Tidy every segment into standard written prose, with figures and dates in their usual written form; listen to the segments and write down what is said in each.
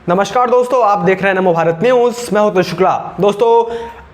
नमस्कार दोस्तों, आप देख रहे हैं नमो भारत न्यूज। मैं हूं शुक्ला। दोस्तों,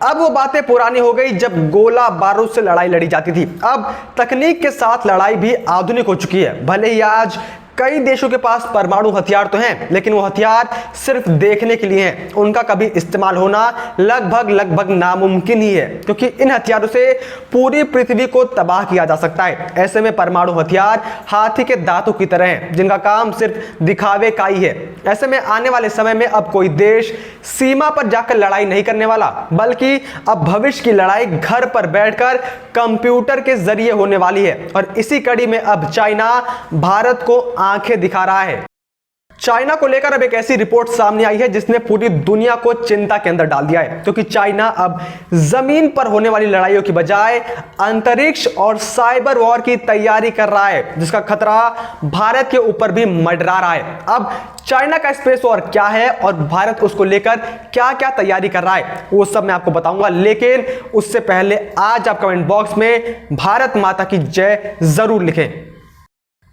अब वो बातें पुरानी हो गई जब गोला बारूद से लड़ाई लड़ी जाती थी। अब तकनीक के साथ लड़ाई भी आधुनिक हो चुकी है। भले ही आज कई देशों के पास परमाणु हथियार तो हैं, लेकिन वो हथियार सिर्फ देखने के लिए हैं। उनका कभी इस्तेमाल होना लगभग नामुमकिन ही है, क्योंकि इन हथियारों से पूरी पृथ्वी को तबाह किया जा सकता है। ऐसे में परमाणु हथियार हाथी के दांतों की तरह हैं, जिनका काम सिर्फ दिखावे का ही है। ऐसे में आने वाले समय में अब कोई देश सीमा पर जाकर लड़ाई नहीं करने वाला, बल्कि अब भविष्य की लड़ाई घर पर बैठकर कंप्यूटर के जरिए होने वाली है। और इसी कड़ी में अब चाइना भारत को आंखें दिखा रहा है। चाइना को लेकर अब एक ऐसी रिपोर्ट सामने आई है जिसने पूरी दुनिया को चिंता के अंदर डाल दिया है, क्योंकि चाइना अब जमीन पर होने वाली लड़ाइयों की बजाय अंतरिक्ष और साइबर वॉर की तैयारी कर रहा है, जिसका खतरा भारत के ऊपर भी मंडरा रहा है। अब चाइना का स्पेस वॉर क्या है और भारत उसको लेकर क्या क्या तैयारी कर रहा है, वो सब मैं आपको बताऊंगा। लेकिन उससे पहले आज आप कमेंट बॉक्स में भारत माता की जय जरूर लिखें।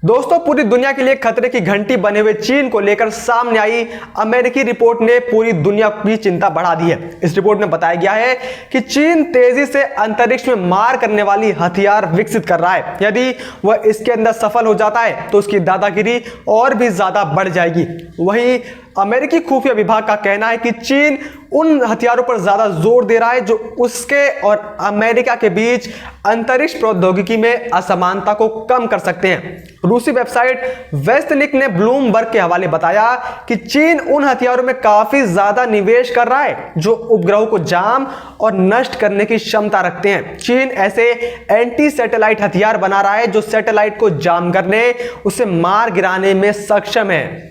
दोस्तों, पूरी दुनिया के लिए खतरे की घंटी बने हुए चीन को लेकर सामने आई अमेरिकी रिपोर्ट ने पूरी दुनिया की चिंता बढ़ा दी है। इस रिपोर्ट में बताया गया है कि चीन तेजी से अंतरिक्ष में मार करने वाली हथियार विकसित कर रहा है। यदि वह इसके अंदर सफल हो जाता है तो उसकी दादागिरी और भी ज्यादा बढ़ जाएगी। वहीं अमेरिकी खुफिया विभाग का कहना है कि चीन उन हथियारों पर ज्यादा जोर दे रहा है जो उसके और अमेरिका के बीच अंतरिक्ष प्रौद्योगिकी में असमानता को कम कर सकते हैं। रूसी वेबसाइट वेस्टलिक ने ब्लूमबर्ग के हवाले बताया कि चीन उन हथियारों में काफी ज्यादा निवेश कर रहा है जो उपग्रहों को जाम और नष्ट करने की क्षमता रखते हैं। चीन ऐसे एंटी सैटेलाइट हथियार बना रहा है जो सैटेलाइट को जाम करने, उसे मार गिराने में सक्षम है।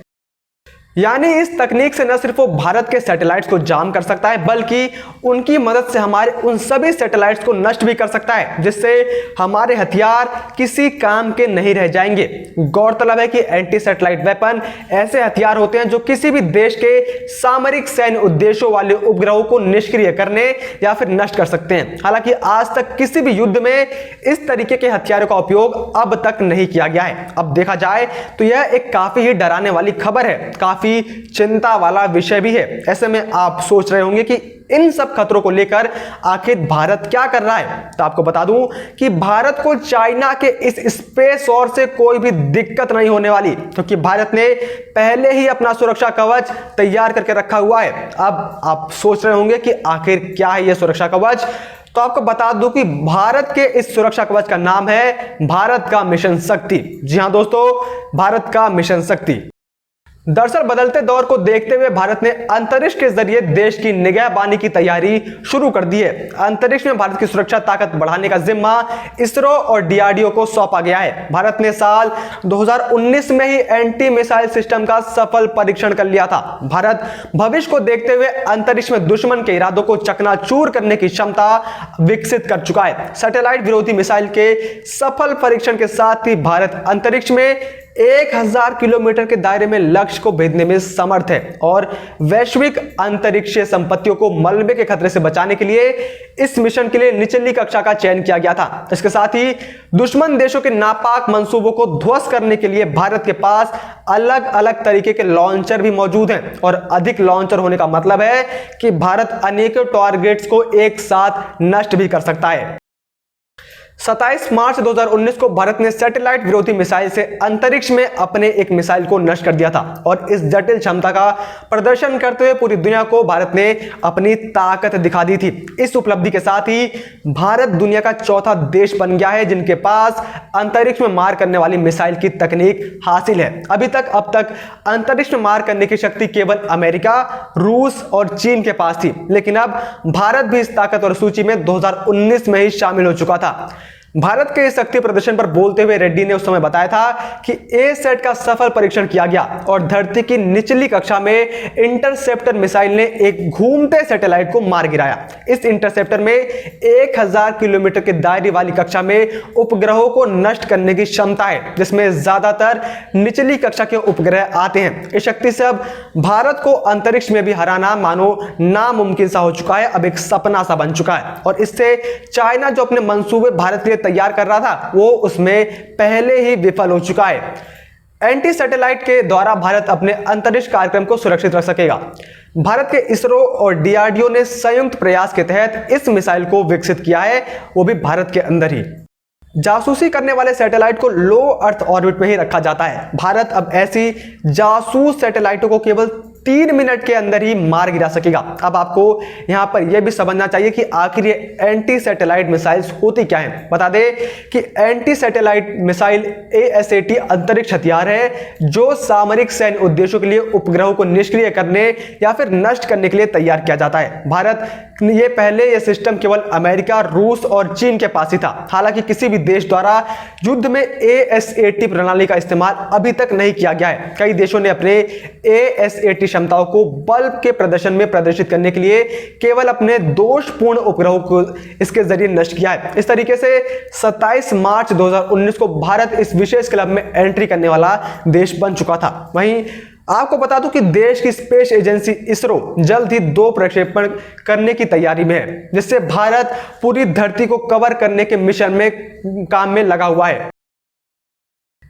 यानी इस तकनीक से न सिर्फ वो भारत के सैटेलाइट्स को जाम कर सकता है, बल्कि उनकी मदद से हमारे उन सभी सैटेलाइट्स को नष्ट भी कर सकता है, जिससे हमारे हथियार किसी काम के नहीं रह जाएंगे। गौरतलब है कि एंटी सैटेलाइट वेपन ऐसे हथियार होते हैं जो किसी भी देश के सामरिक सैन्य उद्देश्यों वाले उपग्रहों को निष्क्रिय करने या फिर नष्ट कर सकते हैं। हालांकि आज तक किसी भी युद्ध में इस तरीके के हथियारों का उपयोग अब तक नहीं किया गया है। अब देखा जाए तो यह एक काफी ही डराने वाली खबर है, काफी चिंता वाला विषय भी है। ऐसे में आप सोच रहे होंगे कि इन सब खतरों को लेकर आखिर भारत क्या कर रहा है। तो आपको बता दूं कि भारत को चाइना के इस स्पेस वॉर से कोई भी दिक्कत नहीं होने वाली, क्योंकि भारत ने पहले ही अपना सुरक्षा कवच तैयार करके रखा हुआ है। अब आप सोच रहे होंगे कि आखिर क्या है यह सुरक्षा कवच। तो आपको बता दूं कि भारत के इस सुरक्षा कवच का नाम है भारत का मिशन शक्ति। जी हां दोस्तों, भारत का मिशन शक्ति। दरअसल बदलते दौर को देखते हुए भारत ने अंतरिक्ष के जरिए देश की निगहबानी की तैयारी शुरू कर दी है। अंतरिक्ष में भारत की सुरक्षा ताकत बढ़ाने का जिम्मा इसरो और डीआरडीओ को सौंपा गया है। भारत ने साल 2019 में ही एंटी मिसाइल सिस्टम का सफल परीक्षण कर लिया था। भारत भविष्य को देखते हुए अंतरिक्ष में दुश्मन के इरादों को चकनाचूर करने की क्षमता विकसित कर चुका है। सैटेलाइट विरोधी मिसाइल के सफल परीक्षण के साथ ही भारत अंतरिक्ष में 1000 किलोमीटर के दायरे में लक्ष्य को भेदने में समर्थ है और वैश्विक अंतरिक्षीय संपत्तियों को मलबे के खतरे से बचाने के लिए इस मिशन के लिए निचली कक्षा का चयन किया गया था। इसके साथ ही दुश्मन देशों के नापाक मंसूबों को ध्वस्त करने के लिए भारत के पास अलग अलग तरीके के लॉन्चर भी मौजूद हैं। और अधिक लॉन्चर होने का मतलब है कि भारत अनेकों टारगेट्स को एक साथ नष्ट भी कर सकता है। 27 मार्च 2019 को भारत ने सैटेलाइट विरोधी मिसाइल से अंतरिक्ष में अपने एक मिसाइल को नष्ट कर दिया था। और इस जटिल क्षमता का प्रदर्शन करते हुए पूरी दुनिया को भारत ने अपनी ताकत दिखा दी थी। इस उपलब्धि के साथ ही भारत दुनिया का चौथा देश बन गया है जिनके पास अंतरिक्ष में मार करने वाली मिसाइल की तकनीक हासिल है। अब तक अंतरिक्ष में मार करने की शक्ति केवल अमेरिका, रूस और चीन के पास थी, लेकिन अब भारत भी इस ताकतवर सूची में 2019 में ही शामिल हो चुका था। भारत के इस शक्ति प्रदर्शन पर बोलते हुए रेड्डी ने उस समय बताया था कि ए सेट का सफल परीक्षण किया गया और धरती की निचली कक्षा में इंटरसेप्टर मिसाइल ने एक घूमते सैटेलाइट को मार गिराया। इस इंटरसेप्टर में 1000 किलोमीटर के दायरे वाली कक्षा में उपग्रहों को नष्ट करने की क्षमता है, जिसमें ज्यादातर निचली कक्षा के उपग्रह आते हैं। इस शक्ति से अब भारत को अंतरिक्ष में भी हराना मानो नामुमकिन सा हो चुका है, अब एक सपना सा बन चुका है। और इससे चाइना जो अपने मंसूबे भारत के लिए तैयार कर रहा था वो उसमें पहले ही विफल हो चुका है। एंटी सैटेलाइट के द्वारा भारत अपने अंतरिक्ष कार्यक्रम को सुरक्षित रख सकेगा। भारत के इसरो और डीआरडीओ ने संयुक्त प्रयास के तहत इस मिसाइल को विकसित किया है, वो भी भारत के अंदर ही। जासूसी करने वाले सैटेलाइट को लो अर्थ ऑर्बिट में ही रखा जाता है। भारत अब ऐसी जासूस सैटेलाइटों को केवल 3 मिनट के अंदर ही मार गिरा सकेगा। अब आपको यहां पर यह भी समझना चाहिए कि आखिर ये एंटी सैटेलाइट मिसाइल्स होती क्या हैं। बता दें कि एंटी सैटेलाइट मिसाइल ASAT अंतरिक्ष हथियार है जो सामरिक सैन्य उद्देश्यों के लिए उपग्रहों को निष्क्रिय करने या फिर नष्ट करने के लिए तैयार किया जाता है। भारत ये पहले यह सिस्टम केवल अमेरिका, रूस और चीन के पास ही था। हालांकि किसी भी देश द्वारा युद्ध में ASAT प्रणाली का इस्तेमाल अभी तक नहीं किया गया है। कई देशों ने अपने ASAT क्षमताओं को बल के प्रदर्शन में प्रदर्शित करने के लिए केवल अपने दोषपूर्ण उपग्रहों को इसके जरिए नष्ट किया है। इस तरीके से 27 मार्च 2019 को भारत इस विशेष क्लब में एंट्री करने वाला देश बन चुका था। वहीं आपको बता दूं कि देश की स्पेस एजेंसी इसरो जल्द ही 2 प्रक्षेपण करने की तैयारी में है, जिससे भारत पूरी धरती को कवर करने के मिशन में काम में लगा हुआ है।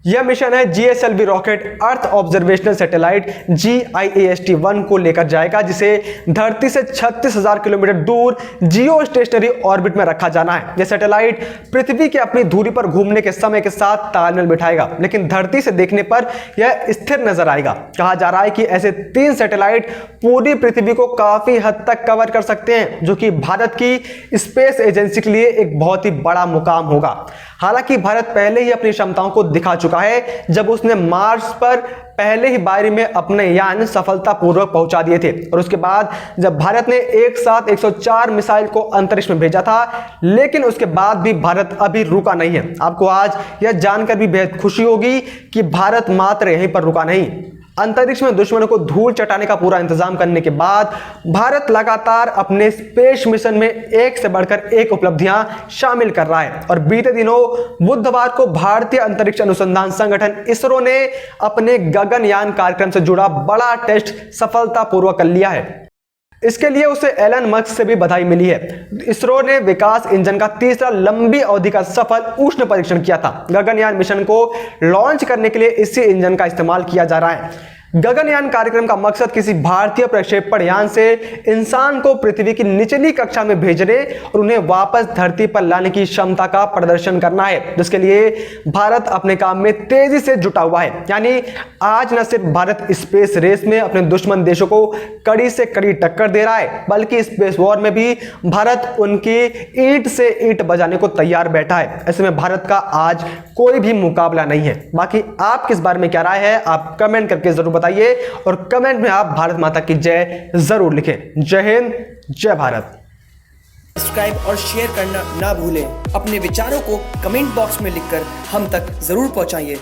यह मिशन है GSLV रॉकेट अर्थ ऑब्जर्वेशनल सैटेलाइट GIAST-1 को लेकर जाएगा, जिसे धरती से 36,000 किलोमीटर दूर जियो स्टेशनरी ऑर्बिट में रखा जाना है। यह सैटेलाइट पृथ्वी के अपनी धुरी पर घूमने के समय के साथ तालमेल बिठाएगा, लेकिन धरती से देखने पर यह स्थिर नजर आएगा। कहा जा रहा है कि ऐसे 3 सैटेलाइट पूरी पृथ्वी को काफी हद तक कवर कर सकते हैं, जो कि भारत की स्पेस एजेंसी के लिए एक बहुत ही बड़ा मुकाम होगा। हालांकि भारत पहले ही अपनी क्षमताओं को दिखा चुका है जब उसने मार्स पर पहले ही बारी में अपने यान सफलतापूर्वक पहुंचा दिए थे, और उसके बाद जब भारत ने एक साथ 104 मिसाइल को अंतरिक्ष में भेजा था, लेकिन उसके बाद भी भारत अभी रुका नहीं है। आपको आज यह जानकर भी बेहद खुशी होगी कि भारत मात्र यहीं पर रुका नहीं। अंतरिक्ष में दुश्मनों को धूल चटाने का पूरा इंतजाम करने के बाद भारत लगातार अपने स्पेस मिशन में एक से बढ़कर एक उपलब्धियां शामिल कर रहा है। और बीते दिनों बुधवार को भारतीय अंतरिक्ष अनुसंधान संगठन इसरो ने अपने गगनयान कार्यक्रम से जुड़ा बड़ा टेस्ट सफलतापूर्वक कर लिया है। इसके लिए उसे एलन मस्क से भी बधाई मिली है। इसरो ने विकास इंजन का तीसरा लंबी अवधि का सफल उष्ण परीक्षण किया था। गगनयान मिशन को लॉन्च करने के लिए इसी इंजन का इस्तेमाल किया जा रहा है। गगनयान कार्यक्रम का मकसद किसी भारतीय प्रक्षेपण यान से इंसान को पृथ्वी की निचली कक्षा में भेजने और उन्हें वापस धरती पर लाने की क्षमता का प्रदर्शन करना है, जिसके लिए भारत अपने काम में तेजी से जुटा हुआ है। यानी आज न सिर्फ भारत स्पेस रेस में अपने दुश्मन देशों को कड़ी से कड़ी टक्कर दे रहा है, बल्कि स्पेस वॉर में भी भारत उनकी ईंट से ईंट बजाने को तैयार बैठा है। ऐसे में भारत का आज कोई भी मुकाबला नहीं है। बाकी आप किस बारे में क्या राय है, आप कमेंट करके जरूर बताइए, और कमेंट में आप भारत माता की जय जरूर लिखें। जय हिंद, जय भारत। सब्सक्राइब और शेयर करना ना भूलें। अपने विचारों को कमेंट बॉक्स में लिखकर हम तक जरूर पहुंचाइए।